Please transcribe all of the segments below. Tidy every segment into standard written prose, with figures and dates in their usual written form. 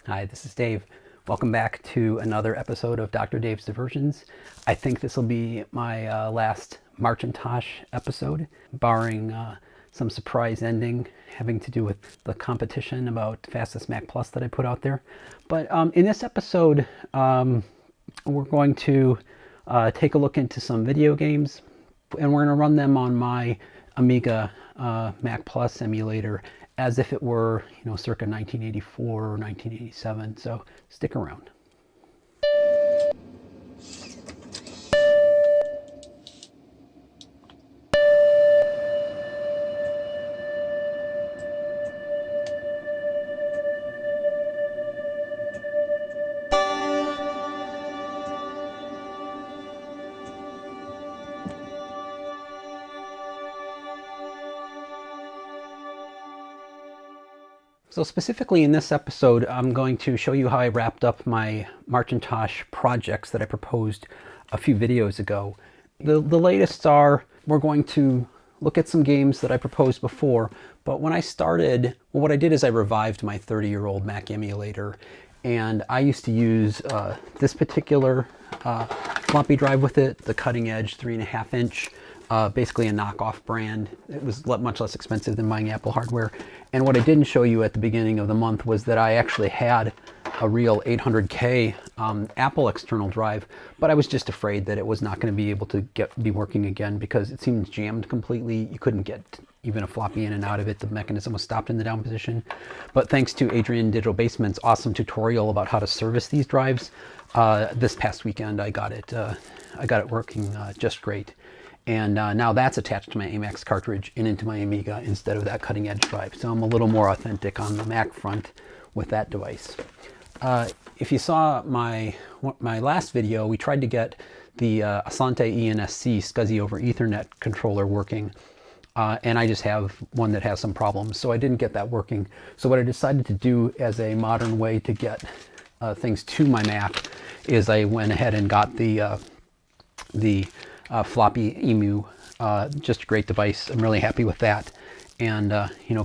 Hi, this is Dave. Welcome back to another episode of Dr. Dave's Diversions. I think this will be my last MARCHintosh episode, barring some surprise ending having to do with the competition about fastest Mac Plus that I put out there. But in this episode, we're going to take a look into some video games, and we're going to run them on my Amiga Mac Plus emulator as if it were, circa 1984 or 1987. So stick around. So specifically in this episode, I'm going to show you how I wrapped up my MARCHintosh projects that I proposed a few videos ago. The latest are, we're going to look at some games that I proposed before, but when I started, well, what I did is I revived my 30-year-old Mac emulator, and I used to use this particular floppy drive with it, the cutting edge 3.5 inch. Basically a knockoff brand. It was much less expensive than buying Apple hardware. And what I didn't show you at the beginning of the month was that I actually had a real 800K Apple external drive, but I was just afraid that it was not going to be able to be working again because it seemed jammed completely. You couldn't get even a floppy in and out of it. The mechanism was stopped in the down position. But thanks to Adrian Digital Basement's awesome tutorial about how to service these drives, this past weekend I got it working just great. And now that's attached to my AMAX cartridge and into my Amiga instead of that cutting edge drive. So I'm a little more authentic on the Mac front with that device. If you saw my last video, we tried to get the Asante ENSC SCSI over Ethernet controller working. And I just have one that has some problems, so I didn't get that working. So what I decided to do as a modern way to get things to my Mac is I went ahead and got the Floppy Emu, just a great device. I'm really happy with that, and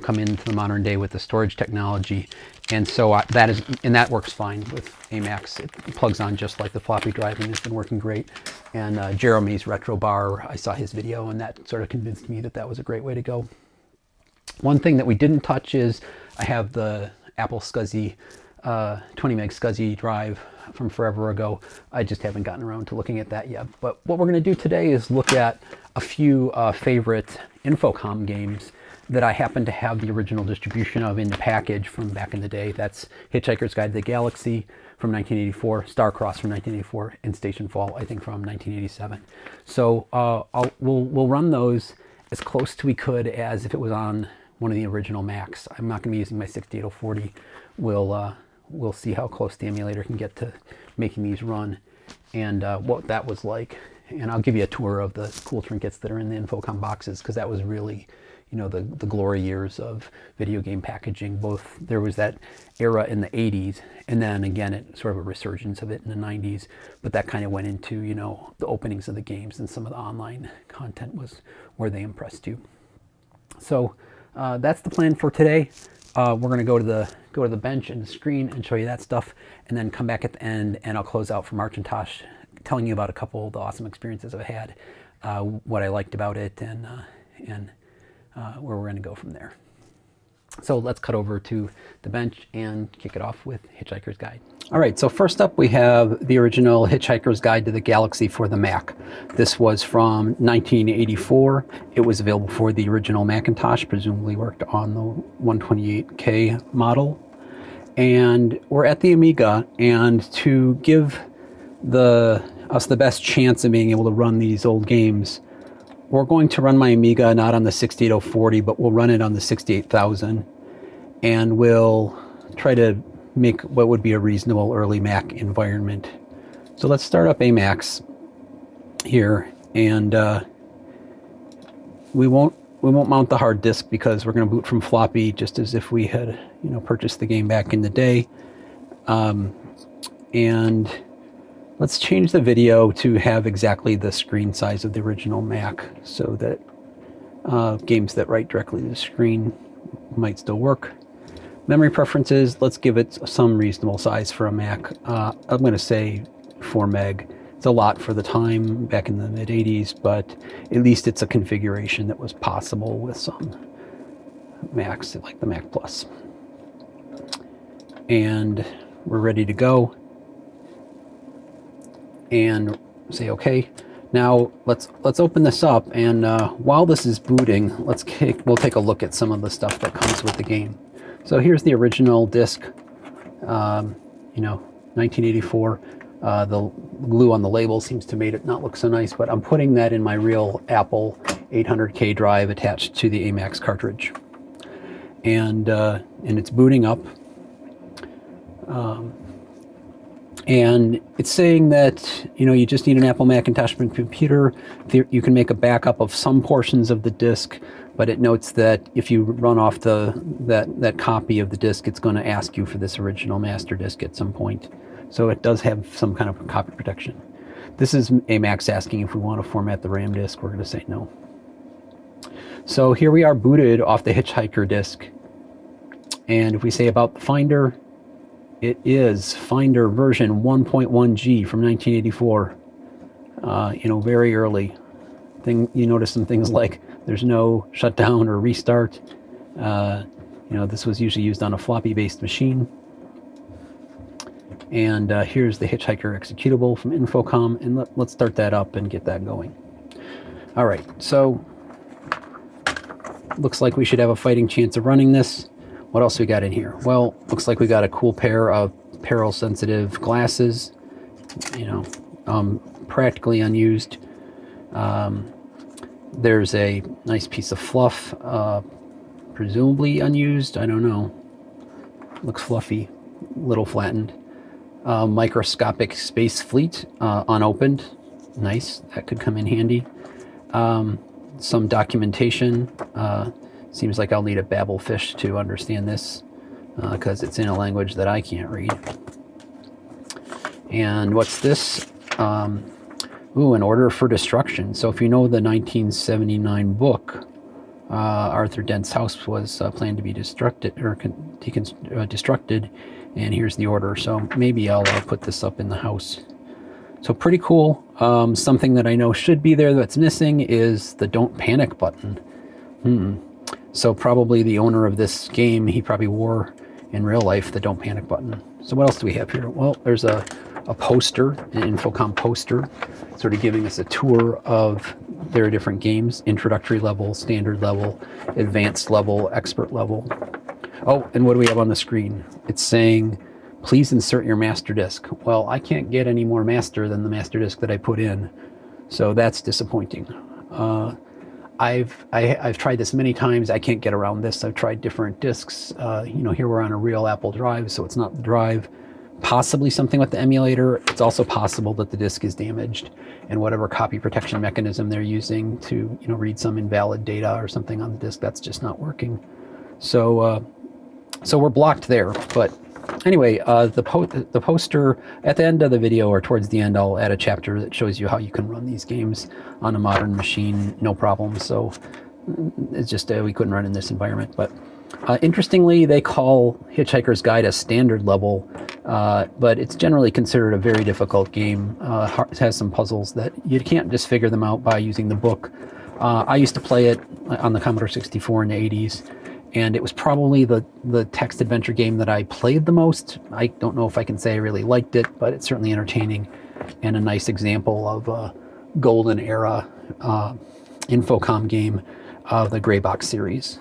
come into the modern day with the storage technology, and so that works fine with AMAX. It plugs on just like the floppy drive, and it's been working great. And Jeremy's Retro Bar, I saw his video, and that sort of convinced me that that was a great way to go. One thing that we didn't touch is I have the Apple SCSI 20 meg SCSI drive from forever ago. I just haven't gotten around to looking at that yet. But what we're going to do today is look at a few favorite Infocom games that I happen to have the original distribution of in the package from back in the day. That's Hitchhiker's Guide to the Galaxy from 1984, Starcross from 1984, and Stationfall, I think, from 1987. So we'll run those as close to we could as if it was on one of the original Macs. I'm not going to be using my 68040. We'll see how close the emulator can get to making these run and what that was like. And I'll give you a tour of the cool trinkets that are in the Infocom boxes, because that was really, the glory years of video game packaging. Both there was that era in the 80s, and then again, it sort of a resurgence of it in the 90s. But that kind of went into, the openings of the games, and some of the online content was where they impressed you. So that's the plan for today. We're going to go to the bench and the screen and show you that stuff, and then come back at the end, and I'll close out for MARCHintosh, telling you about a couple of the awesome experiences I've had, what I liked about it, and where we're going to go from there. So let's cut over to the bench and kick it off with Hitchhiker's Guide. All right, so first up we have the original Hitchhiker's Guide to the Galaxy for the Mac. This was from 1984. It was available for the original Macintosh, presumably worked on the 128K model. And we're at the Amiga, and to give us the best chance of being able to run these old games, we're going to run my Amiga not on the 68040, but we'll run it on the 68000, and we'll try to make what would be a reasonable early Mac environment. So let's start up AMAX here, and we won't mount the hard disk because we're going to boot from floppy, just as if we had purchased the game back in the day. And let's change the video to have exactly the screen size of the original Mac, so that games that write directly to the screen might still work. Memory preferences, let's give it some reasonable size for a Mac. I'm going to say 4 meg. It's a lot for the time back in the mid 80s, but at least it's a configuration that was possible with some Macs like the Mac Plus. And we're ready to go. And say okay. Now let's open this up, and while this is booting, we'll take a look at some of the stuff that comes with the game. So here's the original disc, 1984. The glue on the label seems to make it not look so nice, but I'm putting that in my real Apple 800K drive attached to the AMAX cartridge, and it's booting up. And it's saying that, you just need an Apple Macintosh computer. You can make a backup of some portions of the disk, but it notes that if you run off that copy of the disk, it's going to ask you for this original master disk at some point. So it does have some kind of copy protection. This is AMAX asking if we want to format the RAM disk. We're going to say no. So here we are booted off the Hitchhiker disk. And if we say about the Finder, it is Finder version 1.1G from 1984. Very early. You notice some things like there's no shutdown or restart. This was usually used on a floppy-based machine. And here's the Hitchhiker executable from Infocom, and let's start that up and get that going. All right, so looks like we should have a fighting chance of running this. What else we got in here? Well, looks like we got a cool pair of peril-sensitive glasses, practically unused. There's a nice piece of fluff, presumably unused, I don't know. Looks fluffy, little flattened. Microscopic space fleet, unopened. Nice, that could come in handy. Some documentation. Seems like I'll need a Babelfish to understand this, because it's in a language that I can't read. And what's this? An order for destruction. So if you know the 1979 book, Arthur Dent's house was planned to be destructed, and here's the order. So maybe I'll put this up in the house. So pretty cool. Something that I know should be there that's missing is the don't panic button. So probably the owner of this game, he probably wore in real life the don't panic button. So what else do we have here? Well, there's a poster, an Infocom poster, sort of giving us a tour of their different games: introductory level, standard level, advanced level, expert level. Oh, and what do we have on the screen? It's saying, please insert your master disk. Well, I can't get any more master than the master disk that I put in, so that's disappointing. I've tried this many times. I can't get around this. I've tried different disks. Here we're on a real Apple drive, so it's not the drive. Possibly something with the emulator. It's also possible that the disk is damaged, and whatever copy protection mechanism they're using to read some invalid data or something on the disk, that's just not working. So we're blocked there. But anyway, the poster at the end of the video, or towards the end, I'll add a chapter that shows you how you can run these games on a modern machine, no problem. So it's just we couldn't run in this environment. But interestingly, they call Hitchhiker's Guide a standard level, but it's generally considered a very difficult game. It has some puzzles that you can't just figure them out by using the book. I used to play it on the Commodore 64 in the 80s. And it was probably the text adventure game that I played the most. I don't know if I can say I really liked it, but it's certainly entertaining and a nice example of a golden era Infocom game of the Gray Box series,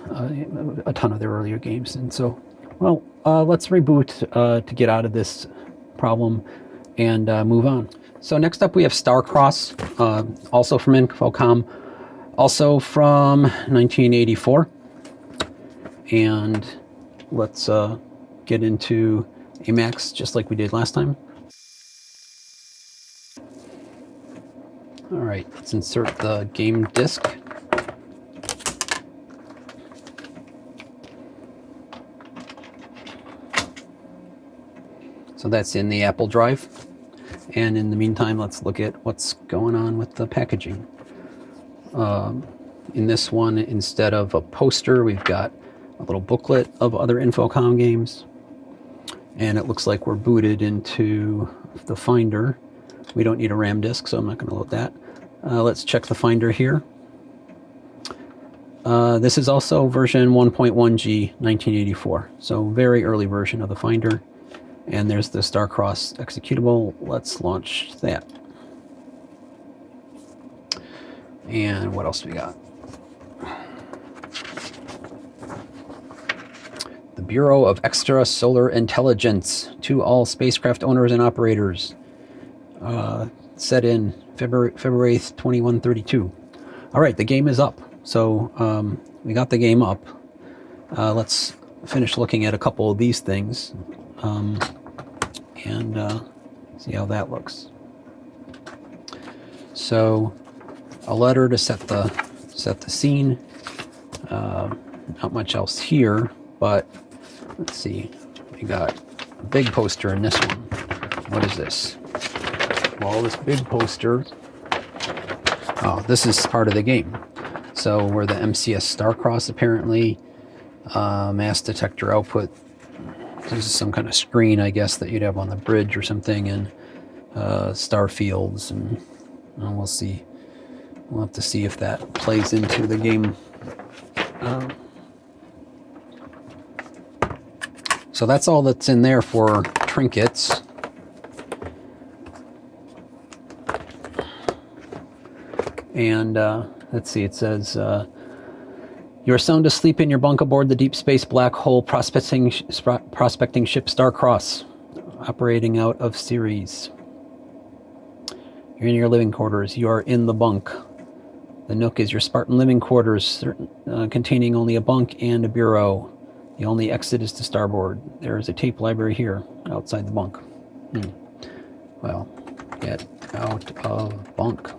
a ton of their earlier games. And so, well, let's reboot to get out of this problem and move on. So next up we have Starcross, also from Infocom, also from 1984. And let's get into AMAX just like we did last time. All right, let's insert the game disc. So that's in the Apple Drive. And in the meantime, let's look at what's going on with the packaging. In this one, instead of a poster, we've got a little booklet of other Infocom games. And it looks like we're booted into the Finder. We don't need a RAM disk, so I'm not going to load that. Let's check the Finder here. This is also version 1.1G 1984, so very early version of the Finder. And there's the Starcross executable. Let's launch that. And what else do we got? The Bureau of Extrasolar Intelligence to all spacecraft owners and operators. Set in February 8th, 2132. All right, the game is up. So we got the game up. Let's finish looking at a couple of these things and see how that looks. So a letter to set the scene. Not much else here, but let's see. We got a big poster in this one. What is this? Well, this big poster. Oh, this is part of the game. So we're the MCS Starcross apparently. Mass detector output. This is some kind of screen, I guess, that you'd have on the bridge or something, and star fields, and we'll see. We'll have to see if that plays into the game. So that's all that's in there for trinkets. And let's see, it says, you are sound asleep in your bunk aboard the deep space black hole prospecting ship Starcross, operating out of Ceres. You're in your living quarters. You are in the bunk. The nook is your Spartan living quarters, containing only a bunk and a bureau. The only exit is to starboard. There is a tape library here, outside the bunk. Well, get out of bunk.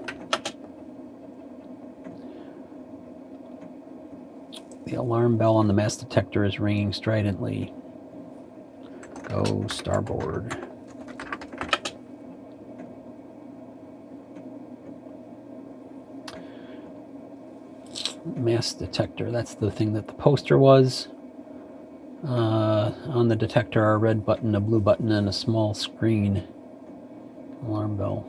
The alarm bell on the mass detector is ringing stridently. Go starboard. Mass detector, that's the thing that the poster was. On the detector are a red button, a blue button, and a small screen. Alarm bell.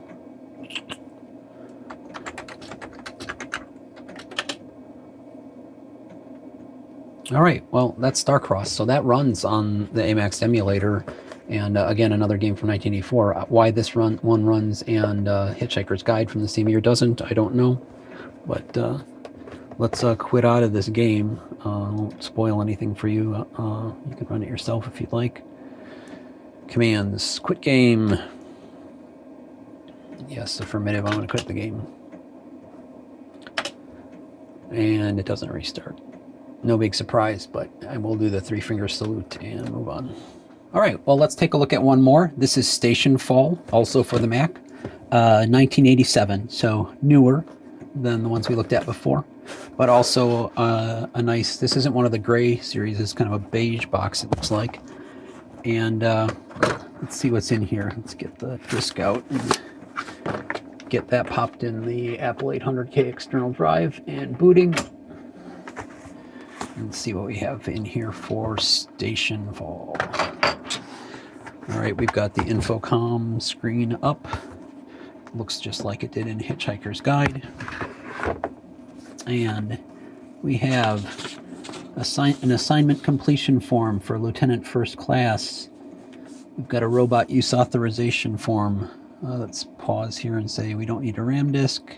All right, well, that's Starcross. So that runs on the Emacs emulator. And again, another game from 1984. Why this one runs and Hitchhiker's Guide from the same year doesn't, I don't know. But let's quit out of this game. Won't spoil anything for you. You can run it yourself if you'd like. Commands. Quit game. Yes, affirmative. I'm going to quit the game. And it doesn't restart. No big surprise, but I will do the three-finger salute and move on. All right, well, let's take a look at one more. This is Stationfall, also for the Mac. 1987, so newer than the ones we looked at before. But also a nice, this isn't one of the gray series, it's kind of a beige box, it looks like. And let's see what's in here. Let's get the disk out and get that popped in the Apple 800K external drive and booting. And see what we have in here for Stationfall. All right, we've got the Infocom screen up. Looks just like it did in Hitchhiker's Guide. And we have an assignment completion form for Lieutenant First Class. We've got a robot use authorization form. Let's pause here and say we don't need a RAM disk.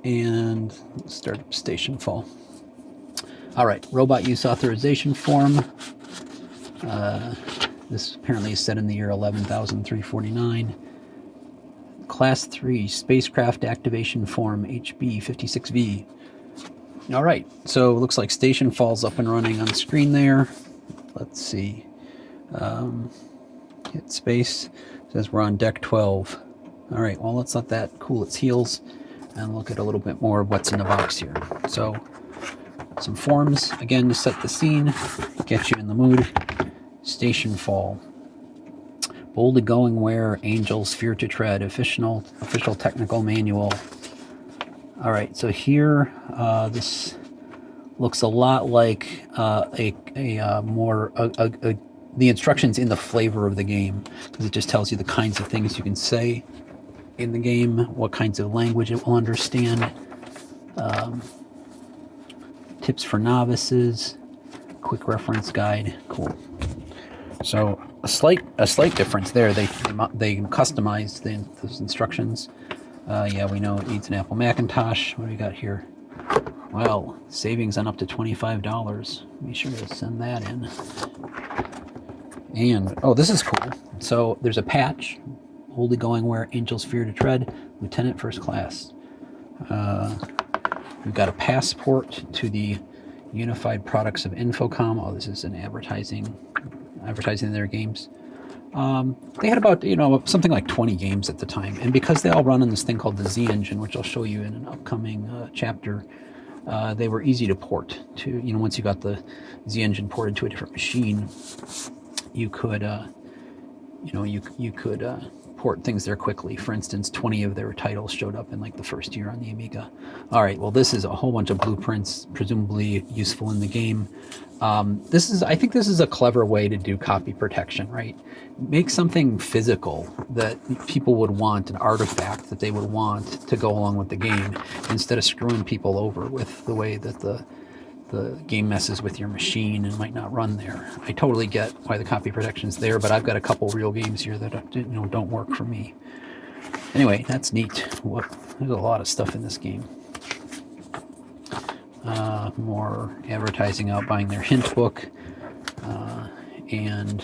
And start Stationfall. All right, robot use authorization form. This apparently is set in the year 11,349. Class 3 spacecraft activation form HB56V. All right, so it looks like Stationfall's up and running on the screen there. Let's see. Hit space. It says we're on deck 12. All right, well, let's let that cool its heels and look at a little bit more of what's in the box here. So, some forms, again, to set the scene, get you in the mood. Stationfall. Boldly going where angels fear to tread. Official technical manual. All right, so here this looks a lot like the instructions in the flavor of the game, because it just tells you the kinds of things you can say in the game, what kinds of language it will understand, tips for novices, quick reference guide. Cool. So a slight difference there. They customized those instructions. Yeah, we know it needs an Apple Macintosh. What do we got here? Well, savings on up to $25. Be sure to send that in. And, oh, this is cool. So there's a patch. Only going where angels fear to tread. Lieutenant First Class. We've got a passport to the unified products of Infocom. Oh, this is an advertising their games. They had about, something like 20 games at the time. And because they all run on this thing called the Z engine, which I'll show you in an upcoming chapter, they were easy to port to. Once you got the Z engine ported to a different machine, you could, port things there quickly. For instance, 20 of their titles showed up in like the first year on the Amiga. All right, well, this is a whole bunch of blueprints, presumably useful in the game. I think this is a clever way to do copy protection, right? Make something physical that people would want, an artifact that they would want to go along with the game, instead of screwing people over with the way that the game messes with your machine and might not run there. I totally get why the copy protection's there, but I've got a couple real games here that don't work for me. Anyway, that's neat. There's a lot of stuff in this game. More advertising out buying their hint book. And,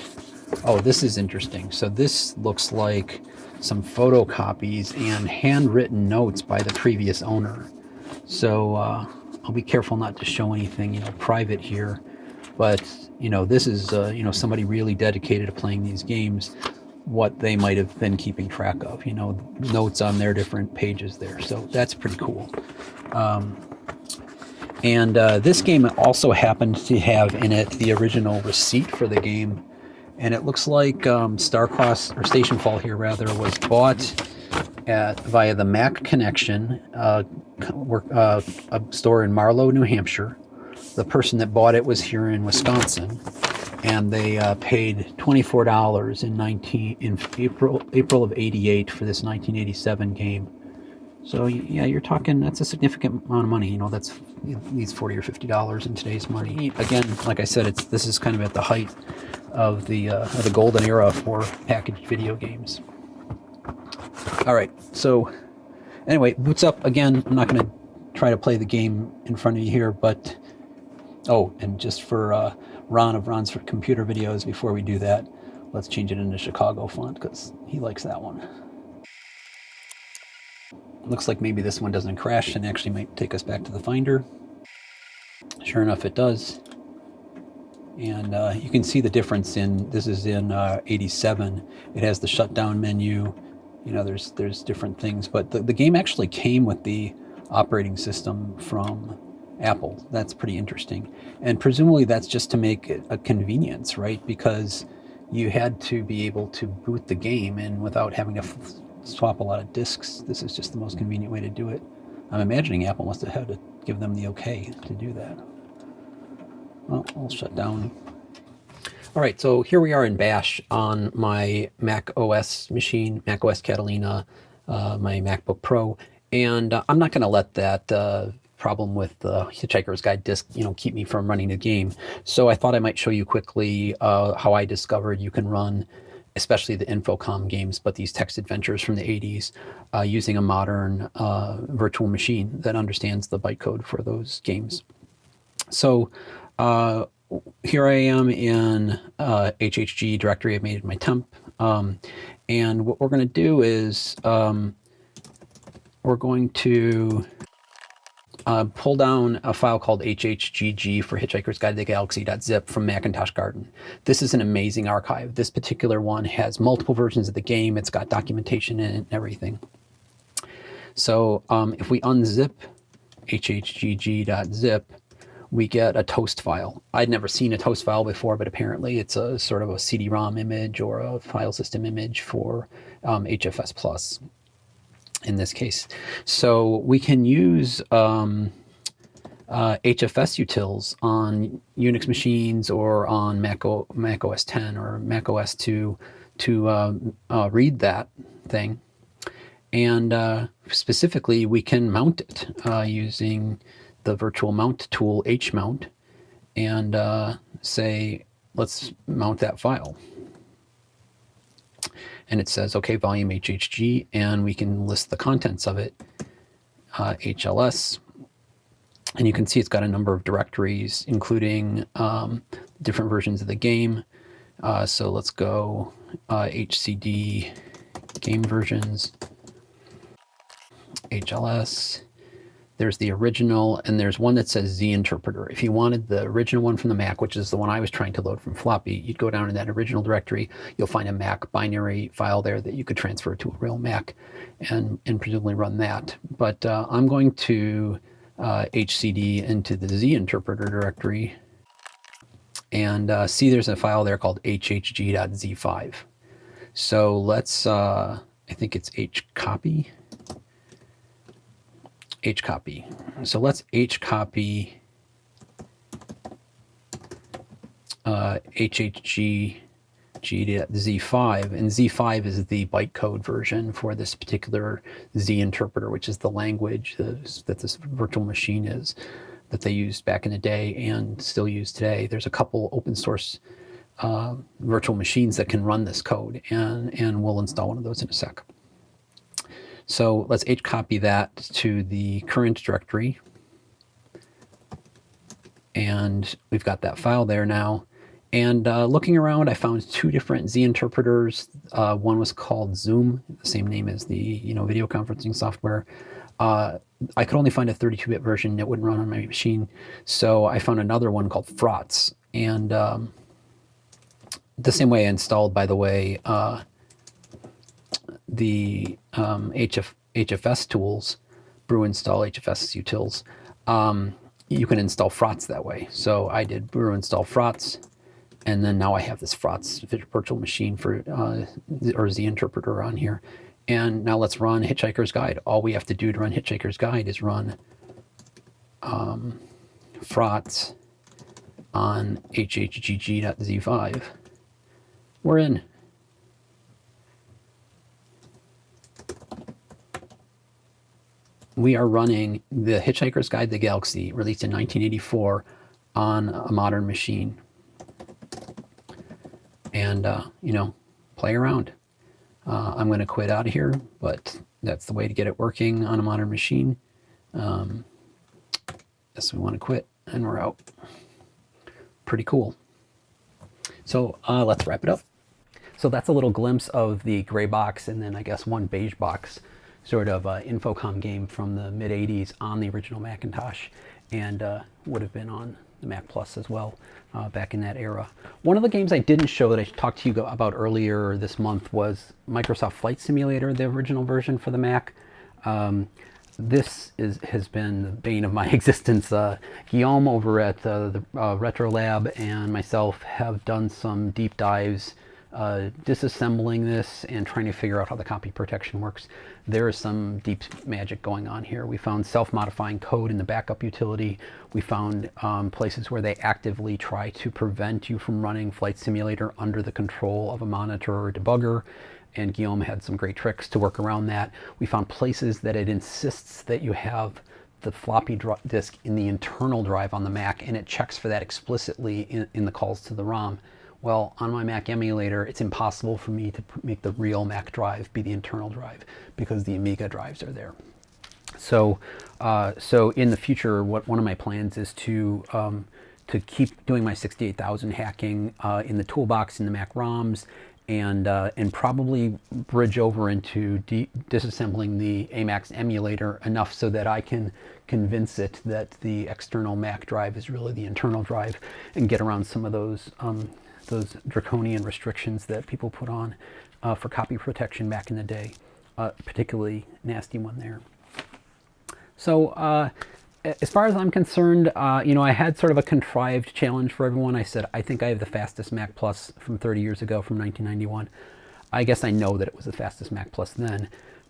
oh, this is interesting. So this looks like some photocopies and handwritten notes by the previous owner. So I'll be careful not to show anything, private here. But, this is, somebody really dedicated to playing these games, what they might have been keeping track of, notes on their different pages there. So that's pretty cool. And this game also happened to have in it the original receipt for the game. And it looks like Starcross, or Stationfall here rather, was bought via the Mac Connection, a store in Marlow, New Hampshire. The person that bought it was here in Wisconsin, and they paid $24 in April of '88 for this 1987 game. So yeah, you're talking, that's a significant amount of money. That's at least $40 or $50 in today's money. Again, like I said, this is kind of at the height of the golden era for packaged video games. All right, so anyway, boots up again. I'm not going to try to play the game in front of you here, but and just for Ron of Ron's Computer Videos, before we do that, let's change it into Chicago font because he likes that one. Looks like maybe this one doesn't crash and actually might take us back to the Finder. Sure enough, it does. And you can see the difference this is in 87. It has the shutdown menu. There's different things, but the game actually came with the operating system from Apple. That's pretty interesting. And presumably that's just to make it a convenience, right? Because you had to be able to boot the game in without having to swap a lot of disks. This is just the most convenient way to do it. I'm imagining Apple must have had to give them the okay to do that. Well, I'll shut down. All right, so here we are in Bash on my Mac OS machine, Mac OS Catalina, my MacBook Pro, and I'm not going to let that problem with the Hitchhiker's Guide disk, keep me from running the game. So I thought I might show you quickly how I discovered you can run, especially the Infocom games, but these text adventures from the 80s, using a modern virtual machine that understands the bytecode for those games. So here I am in HHG directory. I've made it my temp. And what we're going to do is we're going to pull down a file called hhgg for Hitchhiker's Guide to the Galaxy.zip from Macintosh Garden. This is an amazing archive. This particular one has multiple versions of the game. It's got documentation in it and everything. So if we unzip hhgg.zip, we get a toast file. I'd never seen a toast file before, but apparently it's a sort of a CD-ROM image or a file system image for HFS Plus. in this case. So we can use HFS utils on Unix machines or on Mac OS 10 or Mac OS 2 to read that thing. And specifically, we can mount it using the virtual mount tool hmount, and say, let's mount that file. And it says, okay, volume HHG, and we can list the contents of it, HLS. And you can see it's got a number of directories, including different versions of the game. So let's go HCD game versions, HLS. There's the original, and there's one that says Z interpreter. If you wanted the original one from the Mac, which is the one I was trying to load from floppy, you'd go down in that original directory. You'll find a Mac binary file there that you could transfer to a real Mac and presumably run that. But I'm going to HCD into the Z interpreter directory and see there's a file there called hhg.z5. So let's, I think it's hcopy. So let's hcopy hhg.z5, and Z5 is the bytecode version for this particular Z interpreter, which is the language that this virtual machine is, that they used back in the day and still use today. There's a couple open source virtual machines that can run this code, and we'll install one of those in a sec. So let's hcopy that to the current directory, and we've got that file there now. And looking around, I found two different Z interpreters. One was called Zoom, the same name as the video conferencing software. I could only find a 32-bit version. It wouldn't run on my machine, so I found another one called frotz. And the same way I installed, by the way, the HFS tools, brew install HFS utils. You can install frotz that way. So I did brew install frotz, and then now I have this frotz virtual machine for or Z interpreter on here. And now let's run Hitchhiker's Guide. All we have to do to run Hitchhiker's Guide is run frotz on hhgg.z5. We're in. We are running the Hitchhiker's Guide to the Galaxy, released in 1984, on a modern machine. And, play around. I'm going to quit out of here, but that's the way to get it working on a modern machine. Yes, we want to quit, and we're out. Pretty cool. So let's wrap it up. So that's a little glimpse of the gray box, and then I guess one beige box sort of Infocom game from the mid-'80s on the original Macintosh, and would have been on the Mac Plus as well back in that era. One of the games I didn't show that I talked to you about earlier this month was Microsoft Flight Simulator, the original version for the Mac. This has been the bane of my existence. Guillaume over at the Retro Lab and myself have done some deep dives disassembling this and trying to figure out how the copy protection works. There is some deep magic going on here. We found self-modifying code in the backup utility. We found places where they actively try to prevent you from running Flight Simulator under the control of a monitor or debugger, and Guillaume had some great tricks to work around that. We found places that it insists that you have the floppy disk in the internal drive on the Mac, and it checks for that explicitly in the calls to the ROM. Well, on my Mac emulator, it's impossible for me to make the real Mac drive be the internal drive because the Amiga drives are there. So, so in the future, one of my plans is to keep doing my 68,000 hacking in the toolbox in the Mac ROMs, and probably bridge over into disassembling the Emacs emulator enough so that I can convince it that the external Mac drive is really the internal drive, and get around some of those draconian restrictions that people put on for copy protection back in the day, particularly nasty one there. So as far as I'm concerned, I had sort of a contrived challenge for everyone. I said, I think I have the fastest Mac Plus from 30 years ago, from 1991. I guess I know that it was the fastest Mac Plus then,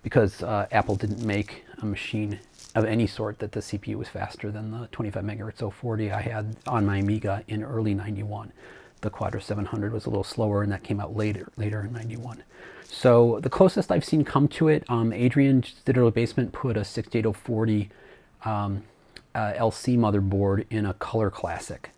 because Apple didn't make a machine of any sort that the CPU was faster than the 25 megahertz 040 I had on my Amiga in early 91. The Quadra 700 was a little slower, and that came out later in 91. So the closest I've seen come to it, Adrian, Digital Basement, put a 68040 LC motherboard in a Color Classic.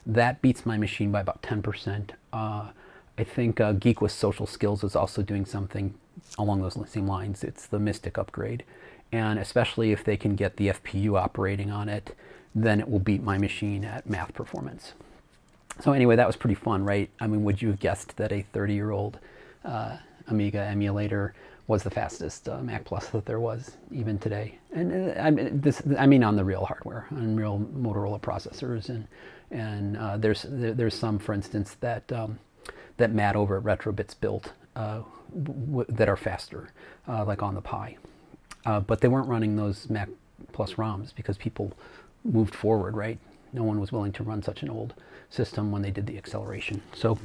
That beats my machine by about 10%. I think Geek with Social Skills is also doing something along those same lines. It's the Mystic upgrade. And especially if they can get the FPU operating on it, then it will beat my machine at math performance. So anyway, that was pretty fun, right? I mean, would you have guessed that a 30-year-old Amiga emulator was the fastest Mac Plus that there was even today? And I mean on the real hardware, on real Motorola processors, and there's some, for instance, that that Matt over at Retrobits built that are faster, like on the Pi. But they weren't running those Mac Plus ROMs because people moved forward, right? No one was willing to run such an old system when they did the acceleration. So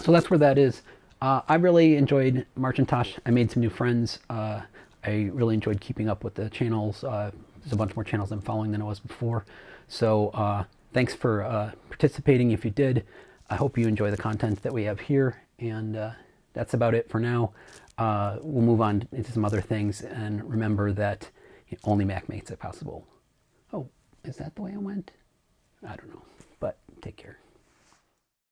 that's where that is. I really enjoyed MARCHintosh. I made some new friends. I really enjoyed keeping up with the channels. There's a bunch more channels I'm following than I was before. So thanks for participating if you did. I hope you enjoy the content that we have here. And that's about it for now. We'll move on into some other things, and remember that only Mac makes it possible. Oh, is that the way I went? I don't know, but take care.